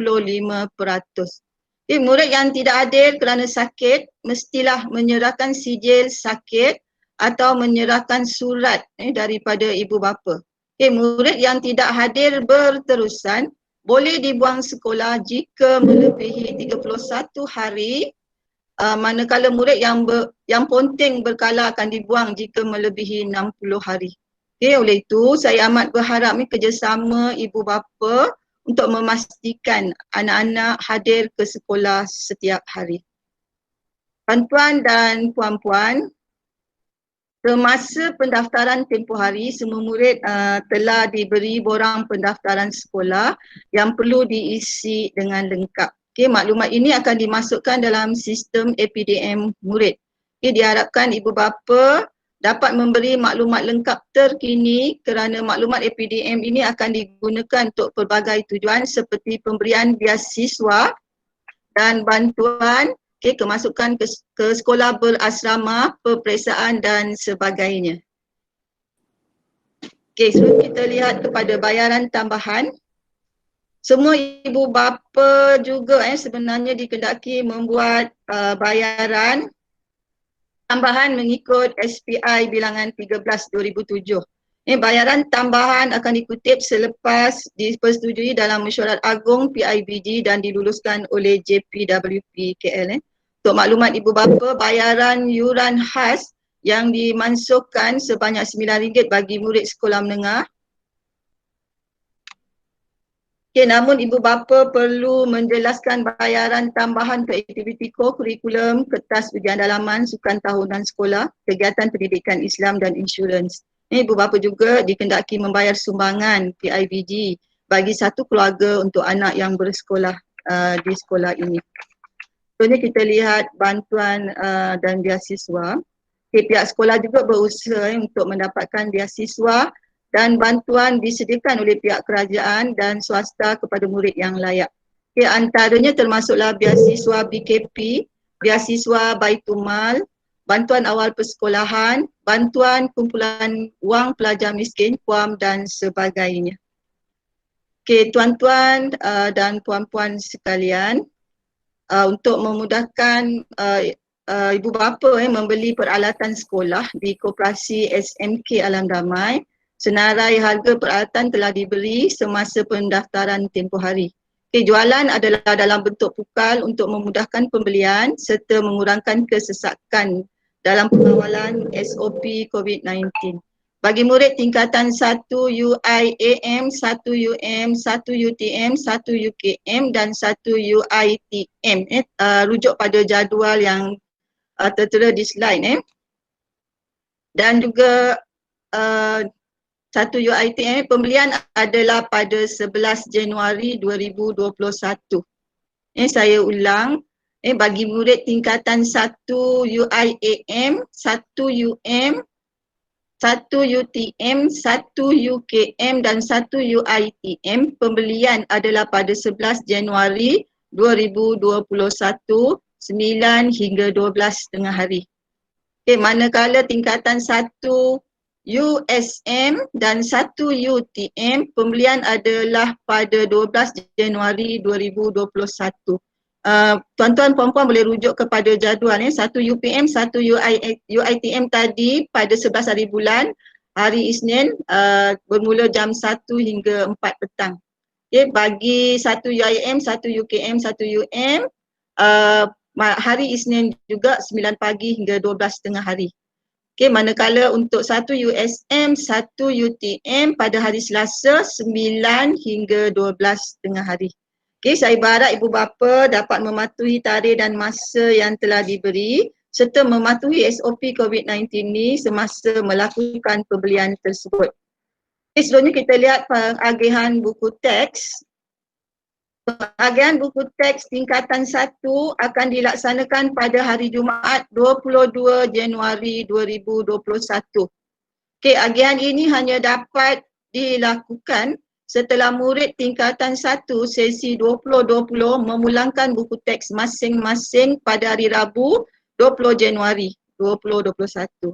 C: Murid yang tidak hadir kerana sakit mestilah menyerahkan sijil sakit atau menyerahkan surat daripada ibu bapa. Murid yang tidak hadir berterusan boleh dibuang sekolah jika melebihi 31 hari, manakala murid yang ponting berkala akan dibuang jika melebihi 60 hari. Oleh itu saya amat berharap kerjasama ibu bapa untuk memastikan anak-anak hadir ke sekolah setiap hari. Tuan-tuan dan puan-puan, semasa pendaftaran tempoh hari, semua murid telah diberi borang pendaftaran sekolah yang perlu diisi dengan lengkap. Maklumat ini akan dimasukkan dalam sistem APDM murid. Diharapkan ibu bapa dapat memberi maklumat lengkap terkini kerana maklumat APDM ini akan digunakan untuk pelbagai tujuan seperti pemberian beasiswa dan bantuan kemasukan ke sekolah berasrama, peperiksaan dan sebagainya. So kita lihat kepada bayaran tambahan. Semua ibu bapa juga sebenarnya dikendaki membuat bayaran tambahan mengikut SPI bilangan 13/2007. Bayaran tambahan akan dikutip selepas dipersetujui dalam mesyuarat agung PIBG dan diluluskan oleh JPWP KL. Untuk maklumat ibu bapa, bayaran yuran khas yang dimansuhkan sebanyak RM9 bagi murid sekolah menengah. Namun ibu bapa perlu menjelaskan bayaran tambahan untuk aktiviti co-curriculum, kertas ujian dalaman, sukan tahunan sekolah, kegiatan pendidikan Islam dan insurans. Ibu bapa juga dikendaki membayar sumbangan PIBG bagi satu keluarga untuk anak yang bersekolah di sekolah ini. Contohnya kita lihat bantuan dan beasiswa. Pihak sekolah juga berusaha untuk mendapatkan beasiswa dan bantuan disediakan oleh pihak kerajaan dan swasta kepada murid yang layak. Antaranya termasuklah beasiswa BKP, beasiswa Baitumal, bantuan awal persekolahan, bantuan kumpulan wang pelajar miskin, PUAM dan sebagainya. Tuan-tuan dan puan-puan sekalian, untuk memudahkan ibu bapa membeli peralatan sekolah di Koperasi SMK Alam Damai, senarai harga peralatan telah diberi semasa pendaftaran tempoh hari. Jualan adalah dalam bentuk pukal untuk memudahkan pembelian serta mengurangkan kesesakan dalam pengawalan SOP COVID-19. Bagi murid tingkatan 1 UIAM, 1 UM, 1 UTM, 1 UKM dan 1 UITM, rujuk pada jadual yang tertera di slide. Dan juga satu UITM pembelian adalah pada 11 Januari 2021. Saya ulang, bagi murid tingkatan 1 UIAM, 1 UM, 1 UTM, 1 UKM dan 1 UITM, pembelian adalah pada 11 Januari 2021, 9 hingga 12 tengah hari. Manakala tingkatan 1 USM dan 1 UTM, pembelian adalah pada 12 Januari 2021. Tuan-tuan puan-puan boleh rujuk kepada jadual 1 UPM, 1 UITM tadi pada 11 hari bulan, hari Isnin, bermula jam 1 hingga 4 petang. Bagi 1 UIM, 1 UKM, 1 UM, hari Isnin juga 9 pagi hingga 12 tengah hari. Manakala untuk 1 USM, 1 UTM pada hari Selasa 9 hingga 12 tengah hari. Saya berharap ibu bapa dapat mematuhi tarikh dan masa yang telah diberi serta mematuhi SOP COVID-19 ini semasa melakukan pembelian tersebut. Selanjutnya kita lihat pengagihan buku teks. Pengagihan buku teks tingkatan 1 akan dilaksanakan pada hari Jumaat 22 Januari 2021. Agihan ini hanya dapat dilakukan setelah murid tingkatan 1 sesi 2020 memulangkan buku teks masing-masing pada hari Rabu 20 Januari 2021.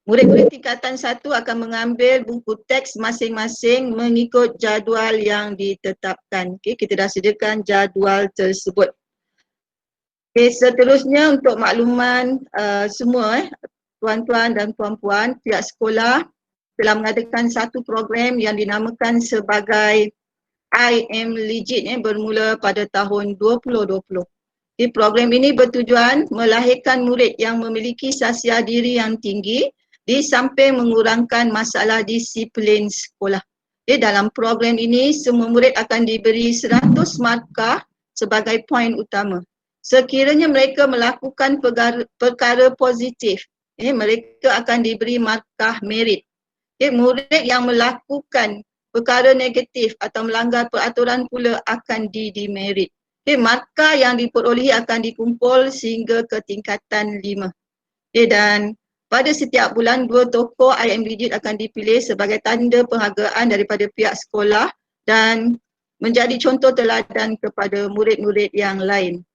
C: Murid-murid tingkatan 1 akan mengambil buku teks masing-masing mengikut jadual yang ditetapkan. Kita dah sediakan jadual tersebut. Seterusnya untuk makluman semua, tuan-tuan dan puan-puan, pihak sekolah telah mengadakan satu program yang dinamakan sebagai I Am Legit bermula pada tahun 2020. Program ini bertujuan melahirkan murid yang memiliki sasiah diri yang tinggi di samping mengurangkan masalah disiplin sekolah. Dalam program ini, semua murid akan diberi 100 markah sebagai poin utama. Sekiranya mereka melakukan perkara positif, mereka akan diberi markah merit. Murid yang melakukan perkara negatif atau melanggar peraturan pula akan didemerit. Markah yang diperolehi akan dikumpul sehingga ke tingkatan 5. Dan pada setiap bulan, 2 tokoh I Am Legit akan dipilih sebagai tanda penghargaan daripada pihak sekolah dan menjadi contoh teladan kepada murid-murid yang lain.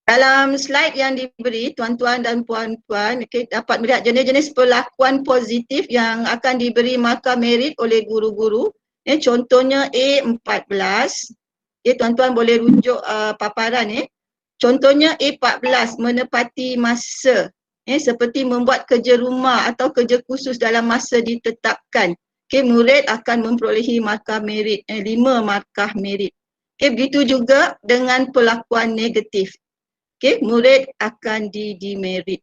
C: Dalam slide yang diberi, tuan-tuan dan puan-puan dapat melihat jenis-jenis perlakuan positif yang akan diberi markah merit oleh guru-guru. Contohnya A14. Tuan-tuan boleh rujuk paparan. Contohnya A14, menepati masa. Seperti membuat kerja rumah atau kerja khusus dalam masa ditetapkan. Murid akan memperolehi markah merit, 5 markah merit. Begitu juga dengan perlakuan negatif. Murid akan didemerit.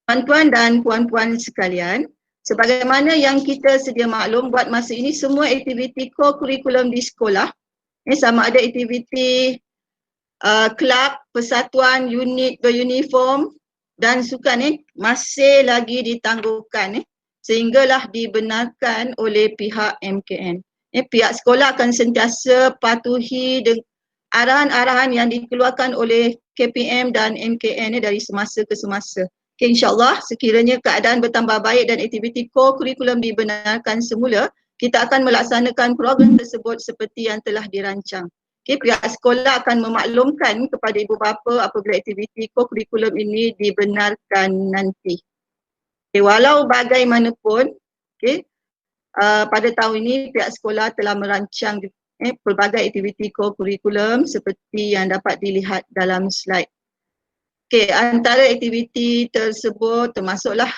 C: Tuan-tuan dan puan-puan sekalian, sebagaimana yang kita sedia maklum, buat masa ini semua aktiviti co-kurikulum di sekolah, sama ada aktiviti kelab, persatuan, unit beruniform dan sukan masih lagi ditangguhkan sehinggalah dibenarkan oleh pihak MKN. Pihak sekolah akan sentiasa patuhi arahan-arahan yang dikeluarkan oleh KPM dan MKN dari semasa ke semasa. InsyaAllah sekiranya keadaan bertambah baik dan aktiviti co-kurikulum dibenarkan semula, kita akan melaksanakan program tersebut seperti yang telah dirancang. Pihak sekolah akan memaklumkan kepada ibu bapa apabila aktiviti co-kurikulum ini dibenarkan nanti. Walau bagaimanapun, pada tahun ini pihak sekolah telah merancang pelbagai aktiviti co-kurikulum seperti yang dapat dilihat dalam slide. Antara aktiviti tersebut termasuklah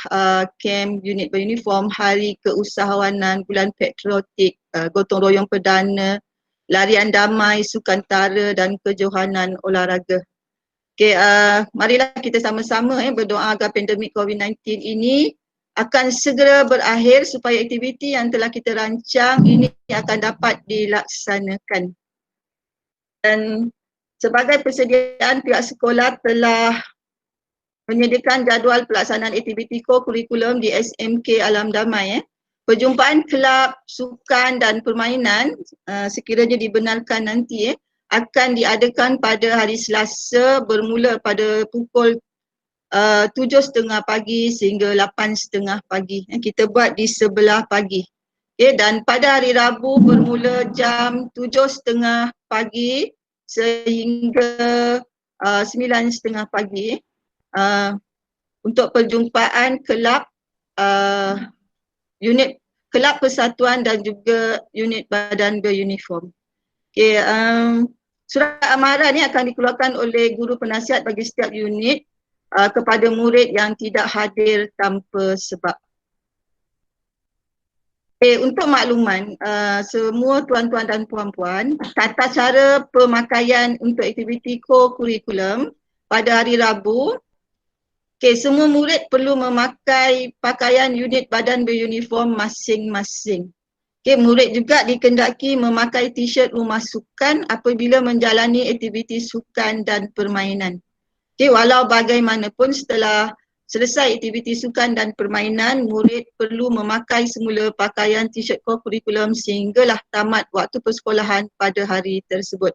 C: camp unit beruniform, hari keusahawanan, bulan patriotik, gotong royong perdana, larian damai, sukan tara dan kejohanan olahraga. Marilah kita sama-sama berdoa agar pandemik COVID-19 ini akan segera berakhir supaya aktiviti yang telah kita rancang ini akan dapat dilaksanakan. Dan sebagai persediaan, pihak sekolah telah menyediakan jadual pelaksanaan aktiviti co-kurikulum di SMK Alam Damai. perjumpaan kelab, sukan dan permainan sekiranya dibenarkan nanti akan diadakan pada hari Selasa bermula pada pukul 7.30 pagi sehingga 8.30 pagi. Kita buat di sebelah pagi. Dan pada hari Rabu bermula jam 7.30 pagi sehingga 9.30 pagi untuk perjumpaan kelab, unit kelab persatuan dan juga unit badan beruniform. Surat amaran ni akan dikeluarkan oleh guru penasihat bagi setiap unit kepada murid yang tidak hadir tanpa sebab. Untuk makluman semua tuan-tuan dan puan-puan, tata cara pemakaian untuk aktiviti co-kurikulum pada hari Rabu, semua murid perlu memakai pakaian unit badan beruniform masing-masing. Murid juga dikendaki memakai t-shirt rumah sukan apabila menjalani aktiviti sukan dan permainan. Walau bagaimanapun setelah selesai aktiviti sukan dan permainan, murid perlu memakai semula pakaian t-shirt co-kurikulum sehinggalah tamat waktu persekolahan pada hari tersebut.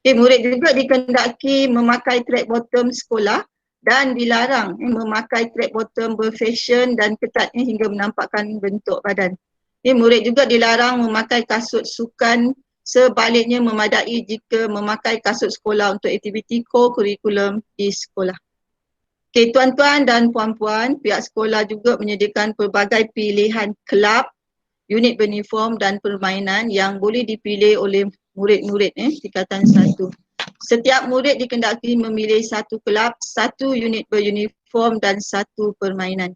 C: Murid juga dikendaki memakai track bottom sekolah dan dilarang memakai track bottom berfashion dan ketat hingga menampakkan bentuk badan. Murid juga dilarang memakai kasut sukan, sebaliknya memadai jika memakai kasut sekolah untuk aktiviti co-kurikulum di sekolah. Tuan-tuan dan puan-puan, pihak sekolah juga menyediakan pelbagai pilihan kelab, unit beruniform dan permainan yang boleh dipilih oleh murid-murid tingkatan 1. Setiap murid dikendaki memilih satu kelab, satu unit beruniform dan satu permainan.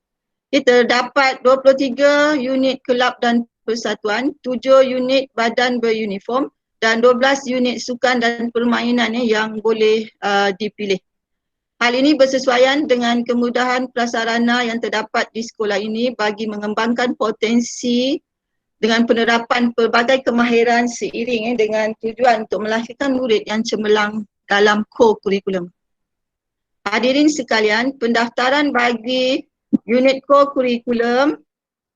C: Terdapat 23 unit kelab dan persatuan, 7 unit badan beruniform dan 12 unit sukan dan permainan yang boleh dipilih. Hal ini bersesuaian dengan kemudahan prasarana yang terdapat di sekolah ini bagi mengembangkan potensi dengan penerapan pelbagai kemahiran seiring dengan tujuan untuk melahirkan murid yang cemerlang dalam co-kurikulum. Hadirin sekalian, pendaftaran bagi unit co-kurikulum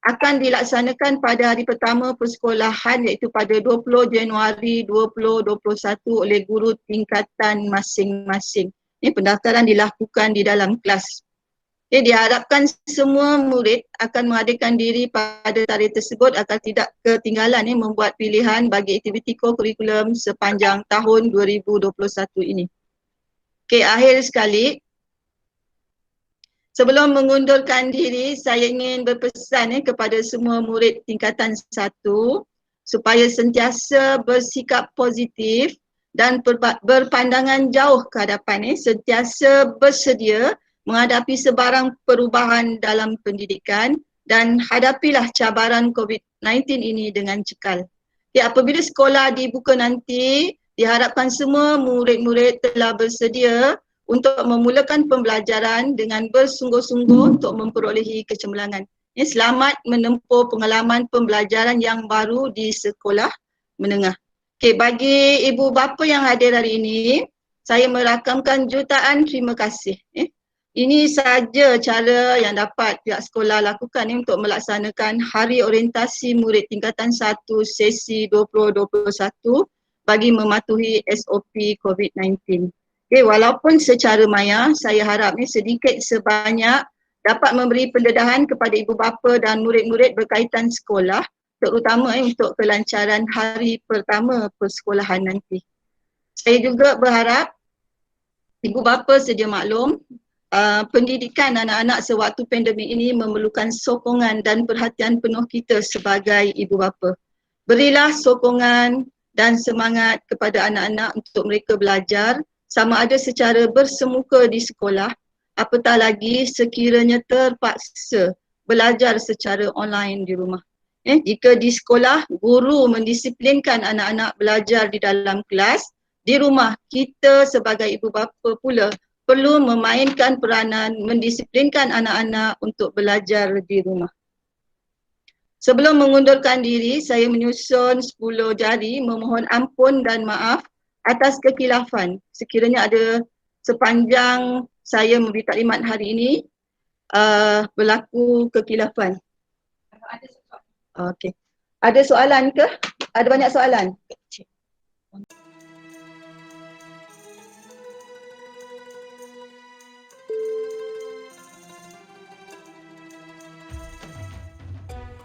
C: akan dilaksanakan pada hari pertama persekolahan iaitu pada 20 Januari 2021 oleh guru tingkatan masing-masing. Pendaftaran dilakukan di dalam kelas. Diharapkan semua murid akan menghadirkan diri pada tarikh tersebut agar tidak ketinggalan membuat pilihan bagi aktiviti co-kurikulum sepanjang tahun 2021 ini. Akhir sekali, sebelum mengundurkan diri, saya ingin berpesan kepada semua murid tingkatan 1 supaya sentiasa bersikap positif dan berpandangan jauh ke hadapan, sentiasa bersedia menghadapi sebarang perubahan dalam pendidikan dan hadapilah cabaran COVID-19 ini dengan cekal. Apabila sekolah dibuka nanti, diharapkan semua murid-murid telah bersedia untuk memulakan pembelajaran dengan bersungguh-sungguh untuk memperolehi kecemerlangan. Selamat menempuh pengalaman pembelajaran yang baru di sekolah menengah. Bagi ibu bapa yang hadir hari ini, saya merakamkan jutaan terima kasih. Ini sahaja cara yang dapat pihak sekolah lakukan untuk melaksanakan Hari Orientasi Murid Tingkatan 1 sesi 2021 bagi mematuhi SOP COVID-19. Walaupun secara maya, saya harap sedikit sebanyak dapat memberi pendedahan kepada ibu bapa dan murid-murid berkaitan sekolah, terutama untuk kelancaran hari pertama persekolahan nanti. Saya juga berharap ibu bapa sedia maklum, pendidikan anak-anak sewaktu pandemik ini memerlukan sokongan dan perhatian penuh kita sebagai ibu bapa. Berilah sokongan dan semangat kepada anak-anak untuk mereka belajar sama ada secara bersemuka di sekolah, apatah lagi sekiranya terpaksa belajar secara online di rumah. Jika di sekolah, guru mendisiplinkan anak-anak belajar di dalam kelas, di rumah kita sebagai ibu bapa pula perlu memainkan peranan mendisiplinkan anak-anak untuk belajar di rumah. Sebelum mengundurkan diri, saya menyusun 10 jari memohon ampun dan maaf atas kekilafan sekiranya ada sepanjang saya memberi taklimat hari ini berlaku kekilafan. Okey. Ada soalan ke? Ada banyak soalan?